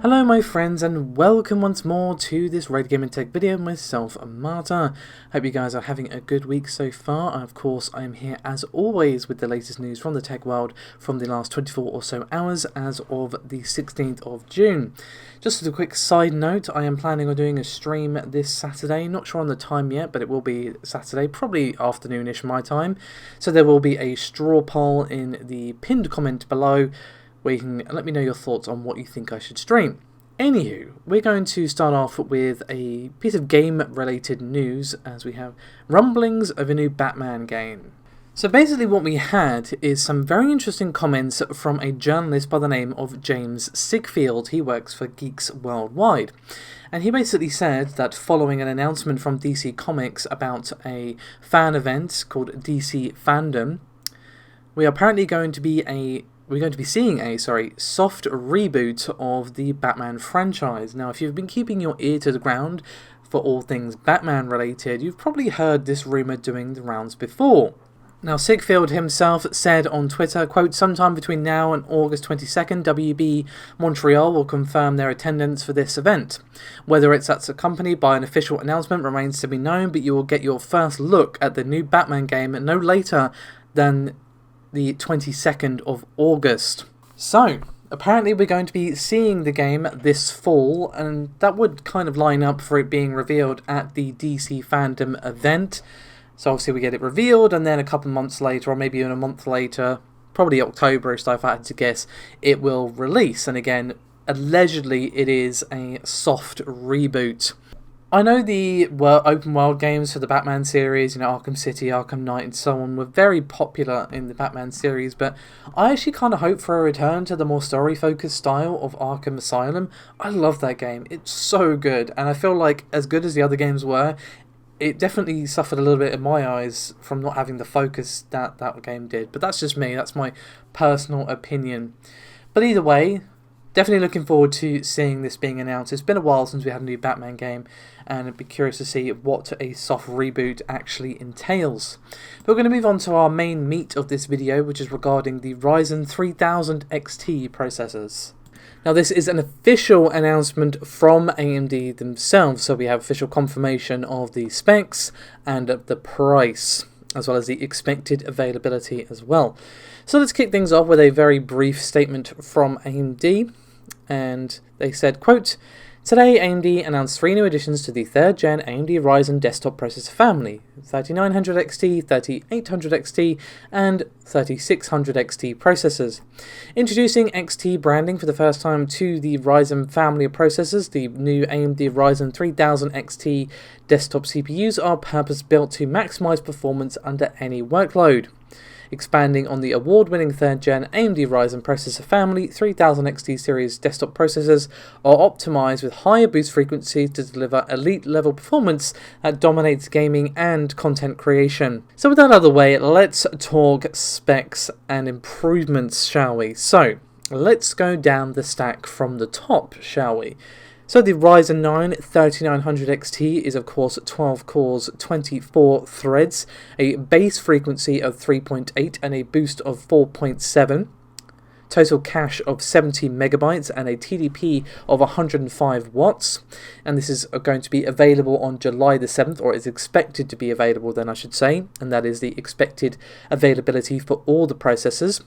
Hello my friends and welcome once more to this Raid Gaming Tech video, myself Marta. Hope you guys are having a good week so far, and of course I am here as always with the latest news from the tech world from the last 24 or so hours as of the 16th of June. Just as a quick side note, I am planning on doing a stream this Saturday, not sure on the time yet, but it will be Saturday, probably afternoonish my time. So there will be a straw poll in the pinned comment below, where you can let me know your thoughts on what you think I should stream. Anywho, we're going to start off with a piece of game-related news, as we have rumblings of a new Batman game. So basically what we had is some very interesting comments from a journalist by the name of James Sigfield. He works for Geeks Worldwide. And he basically said that following an announcement from DC Comics about a fan event called DC Fandom, we're going to be seeing a soft reboot of the Batman franchise. Now, if you've been keeping your ear to the ground for all things Batman related, you've probably heard this rumour doing the rounds before. Now, Sigfield himself said on Twitter, quote, "Sometime between now and August 22nd, WB Montreal will confirm their attendance for this event. Whether that's accompanied by an official announcement remains to be known, but you will get your first look at the new Batman game no later than the 22nd of August. So, apparently we're going to be seeing the game this fall, and that would kind of line up for it being revealed at the DC Fandom event. So obviously we get it revealed, and then a couple months later, or maybe even a month later, probably October-ish if I had to guess, it will release. And again, allegedly it is a soft reboot. I know the open world games for the Batman series, Arkham City, Arkham Knight and so on, were very popular in the Batman series, but I actually kind of hope for a return to the more story-focused style of Arkham Asylum. I love that game. It's so good, and I feel like as good as the other games were, it definitely suffered a little bit in my eyes from not having the focus that game did. But that's just me, that's my personal opinion. But either way, definitely looking forward to seeing this being announced. It's been a while since we had a new Batman game, and I'd be curious to see what a soft reboot actually entails. But we're going to move on to our main meat of this video, which is regarding the Ryzen 3000XT processors. Now, this is an official announcement from AMD themselves, so we have official confirmation of the specs and the price, as well as the expected availability as well. So let's kick things off with a very brief statement from AMD, and they said, quote, "Today AMD announced 3 new additions to the 3rd gen AMD Ryzen desktop processor family, 3900XT, 3800XT and 3600XT processors. Introducing XT branding for the first time to the Ryzen family of processors, the new AMD Ryzen 3000XT desktop CPUs are purpose-built to maximize performance under any workload. Expanding on the award-winning 3rd gen AMD Ryzen processor family, 3000XT series desktop processors are optimized with higher boost frequency to deliver elite-level performance that dominates gaming and content creation." So with that out of the way, let's talk specs and improvements, shall we? So, let's go down the stack from the top, shall we? So the Ryzen 9 3900XT is of course 12 cores, 24 threads, a base frequency of 3.8 and a boost of 4.7, total cache of 70 megabytes and a TDP of 105 watts, and this is going to be available on July the 7th, or is expected to be available then I should say, and that is the expected availability for all the processors.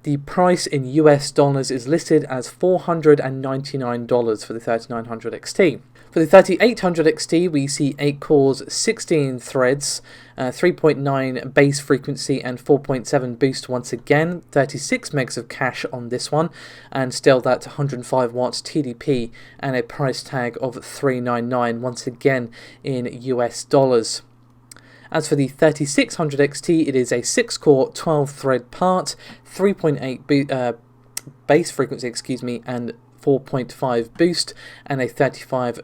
The price in US dollars is listed as $499 for the 3900XT. For the 3800XT, we see 8 cores, 16 threads, 3.9 base frequency and 4.7 boost once again, 36 megs of cache on this one, and still that 105 watts TDP and a price tag of $399 once again in US dollars. As for the 3600XT, it is a 6-core, 12-thread part, 3.8 base frequency, and 4.5 boost, and a 35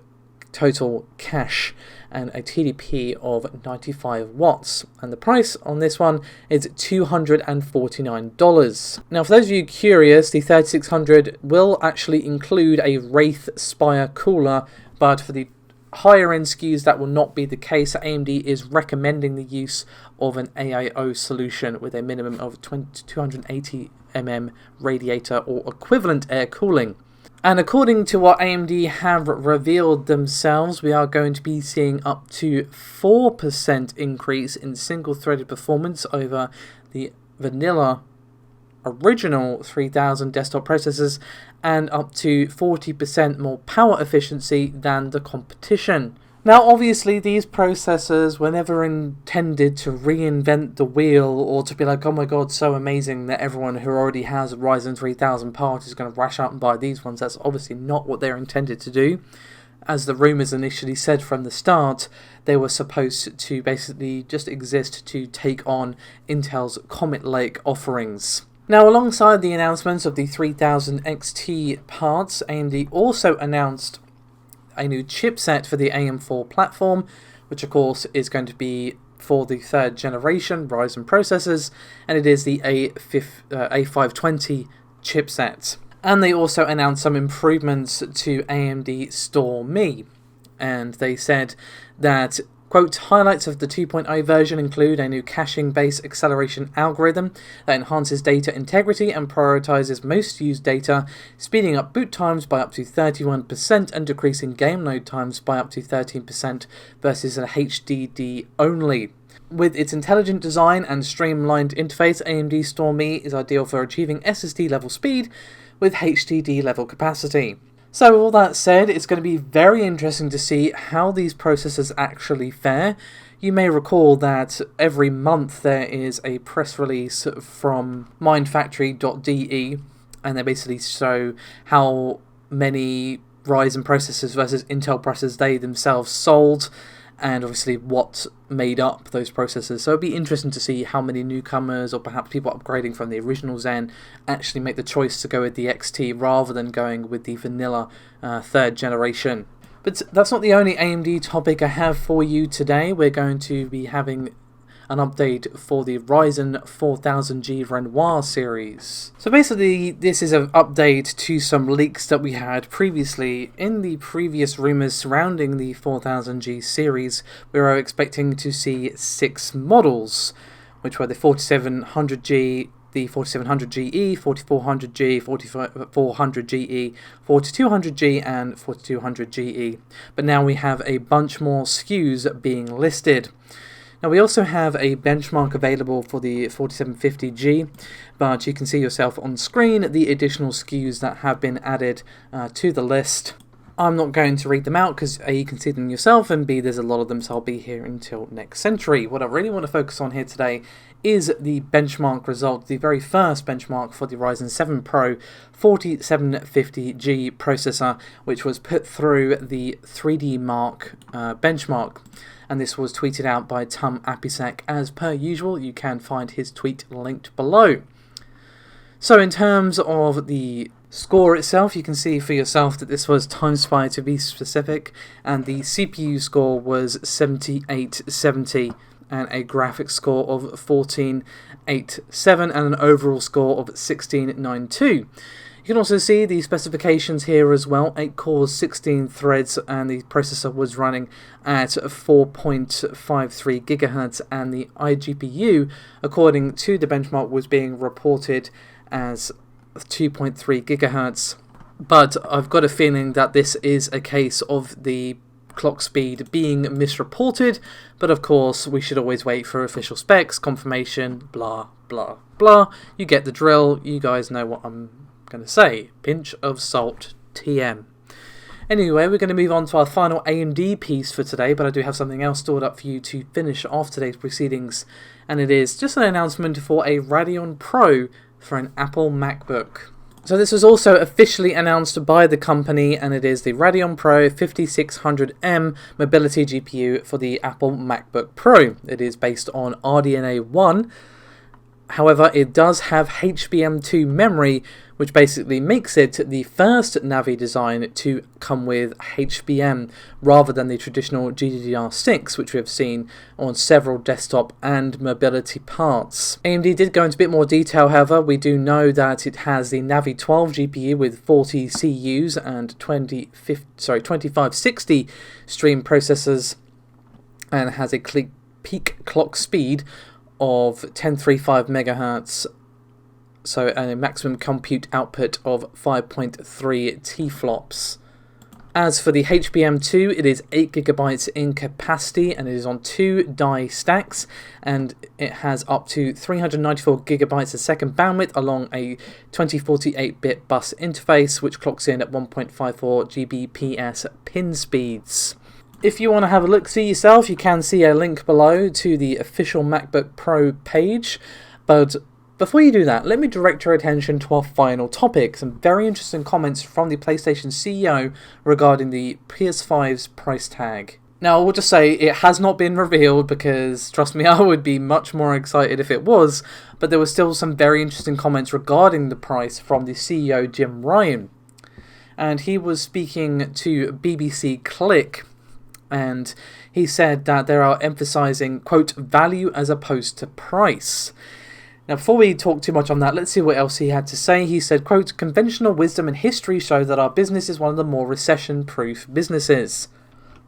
total cache, and a TDP of 95 watts. And the price on this one is $249. Now, for those of you curious, the 3600 will actually include a Wraith Spire cooler, but for the higher end SKUs that will not be the case. AMD is recommending the use of an AIO solution with a minimum of 280 mm radiator or equivalent air cooling. And according to what AMD have revealed themselves, we are going to be seeing up to 4% increase in single-threaded performance over the vanilla original 3000 desktop processors, and up to 40% more power efficiency than the competition. Now obviously these processors were never intended to reinvent the wheel or to be like, oh my god, so amazing that everyone who already has a Ryzen 3000 part is going to rush out and buy these ones. That's obviously not what they're intended to do. As the rumours initially said from the start, they were supposed to basically just exist to take on Intel's Comet Lake offerings. Now, alongside the announcements of the 3000XT parts, AMD also announced a new chipset for the AM4 platform, which of course is going to be for the third generation Ryzen processors, and it is the A520 chipset. And they also announced some improvements to AMD Store Me, and they said that, quote, highlights of the 2.0 version include a new caching-based acceleration algorithm that enhances data integrity and prioritizes most used data, speeding up boot times by up to 31% and decreasing game load times by up to 13% versus an HDD only. With its intelligent design and streamlined interface, AMD Store Me is ideal for achieving SSD level speed with HDD level capacity. So with all that said, it's going to be very interesting to see how these processors actually fare. You may recall that every month there is a press release from mindfactory.de, and they basically show how many Ryzen processors versus Intel processors they themselves sold, and obviously what made up those processors. So it'd be interesting to see how many newcomers or perhaps people upgrading from the original Zen actually make the choice to go with the XT rather than going with the vanilla third generation. But that's not the only AMD topic I have for you today. We're going to be having an update for the Ryzen 3000G Renoir series. So basically this is an update to some leaks that we had previously. In the previous rumours surrounding the 4000G series, we were expecting to see 6 models, which were the 4700G, the 4700GE, 4400G, 4400GE, 4200G and 4200GE. But now we have a bunch more SKUs being listed. Now we also have a benchmark available for the 4750G, but you can see yourself on screen the additional SKUs that have been added to the list. I'm not going to read them out because A, you can see them yourself, and B, there's a lot of them, so I'll be here until next century. What I really want to focus on here today is the benchmark result, the very first benchmark for the Ryzen 7 Pro 4750G processor, which was put through the 3D Mark benchmark. And this was tweeted out by Tom Apisek. As per usual, you can find his tweet linked below. So in terms of the score itself, you can see for yourself that this was TimeSpy to be specific, and the CPU score was 7870 and a graphics score of 1487 and an overall score of 1692. You can also see the specifications here as well, 8 cores, 16 threads, and the processor was running at 4.53 GHz, and the iGPU, according to the benchmark, was being reported as 2.3 GHz. But I've got a feeling that this is a case of the clock speed being misreported, but of course we should always wait for official specs, confirmation, blah, blah, blah. You get the drill, you guys know what I'm going to say. Pinch of salt, TM. Anyway, we're going to move on to our final AMD piece for today, but I do have something else stored up for you to finish off today's proceedings, and it is just an announcement for a Radeon Pro for an Apple MacBook. So this was also officially announced by the company, and it is the Radeon Pro 5600M mobility GPU for the Apple MacBook Pro. It is based on RDNA 1. However, it does have HBM2 memory, which basically makes it the first Navi design to come with HBM rather than the traditional GDDR6, which we have seen on several desktop and mobility parts. AMD did go into a bit more detail, however. We do know that it has the Navi 12 GPU with 40 CUs and 2560 stream processors, and has a peak clock speed of 1035 MHz so a maximum compute output of 5.3 T-flops. As for the HBM2, it is 8GB in capacity and it is on 2 die stacks, and it has up to 394GB a second bandwidth along a 2048-bit bus interface, which clocks in at 1.54 Gbps pin speeds. If you want to have a look-see yourself, you can see a link below to the official MacBook Pro page, but before you do that, let me direct your attention to our final topic, some very interesting comments from the PlayStation CEO regarding the PS5's price tag. Now, I will just say it has not been revealed because, trust me, I would be much more excited if it was, but there were still some very interesting comments regarding the price from the CEO Jim Ryan. And he was speaking to BBC Click, and he said that they are emphasising, quote, value as opposed to price. Now, before we talk too much on that, let's see what else he had to say. He said, quote, conventional wisdom and history show that our business is one of the more recession-proof businesses.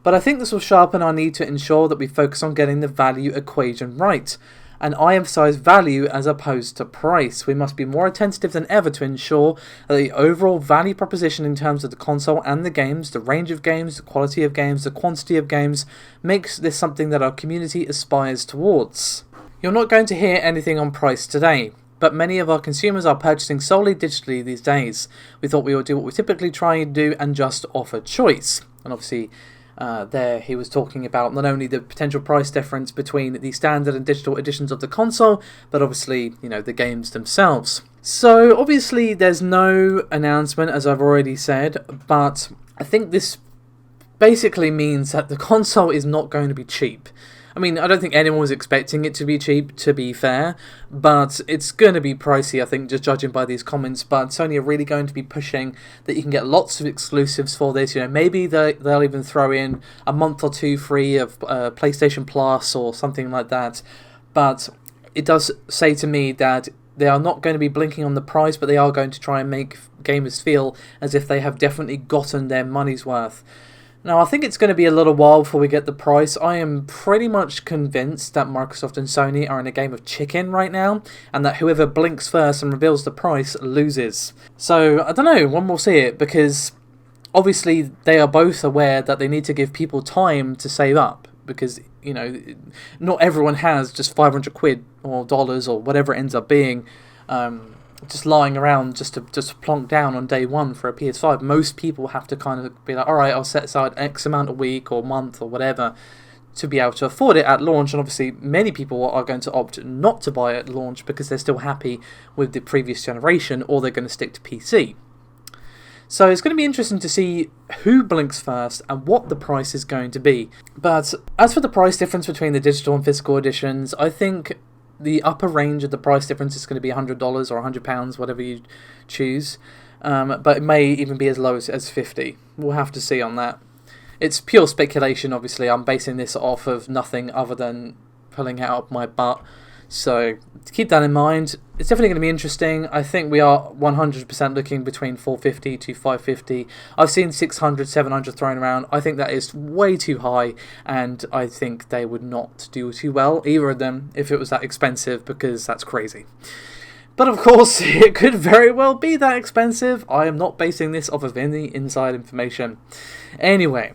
But I think this will sharpen our need to ensure that we focus on getting the value equation right. And I emphasise value as opposed to price. We must be more attentive than ever to ensure that the overall value proposition in terms of the console and the games, the range of games, the quality of games, the quantity of games, makes this something that our community aspires towards. You're not going to hear anything on price today, but many of our consumers are purchasing solely digitally these days. We thought we would do what we typically try and do and just offer choice. And obviously, there he was talking about not only the potential price difference between the standard and digital editions of the console, but obviously, you know, the games themselves. So obviously there's no announcement, as I've already said, but I think this basically means that the console is not going to be cheap. I mean, I don't think anyone was expecting it to be cheap, to be fair, but it's going to be pricey, I think, just judging by these comments. But Sony are really going to be pushing that you can get lots of exclusives for this. You know, maybe they'll even throw in a month or two free of PlayStation Plus or something like that. But it does say to me that they are not going to be blinking on the price, but they are going to try and make gamers feel as if they have definitely gotten their money's worth. Now, I think it's going to be a little while before we get the price. I am pretty much convinced that Microsoft and Sony are in a game of chicken right now, and that whoever blinks first and reveals the price loses. So, I don't know, one will see it, because obviously they are both aware that they need to give people time to save up, because, you know, not everyone has just 500 quid or dollars or whatever it ends up being, just lying around just to plonk down on day one for a PS5. Most people have to kind of be like, alright, I'll set aside X amount a week or month or whatever to be able to afford it at launch. And obviously many people are going to opt not to buy it at launch because they're still happy with the previous generation, or they're going to stick to PC. So it's going to be interesting to see who blinks first and what the price is going to be. But as for the price difference between the digital and physical editions, I think the upper range of the price difference is going to be $100 or £100, whatever you choose. But it may even be as low as $50. We'll have to see on that. It's pure speculation, obviously. I'm basing this off of nothing other than pulling it out of my butt. So keep that in mind. It's definitely going to be interesting. I think we are 100% looking between 450 to 550. I've seen 600, 700 thrown around. I think that is way too high, and I think they would not do too well, either of them, if it was that expensive, because that's crazy. But of course, it could very well be that expensive. I am not basing this off of any inside information. Anyway,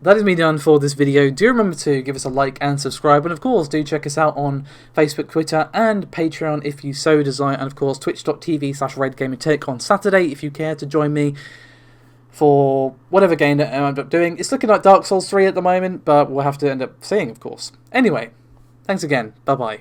that is me done for this video. Do remember to give us a like and subscribe, and of course do check us out on Facebook, Twitter and Patreon if you so desire, and of course twitch.tv/RedGamingTech on Saturday if you care to join me for whatever game that I end up doing. It's looking like Dark Souls 3 at the moment, but we'll have to end up seeing, of course. Anyway, thanks again. Bye bye.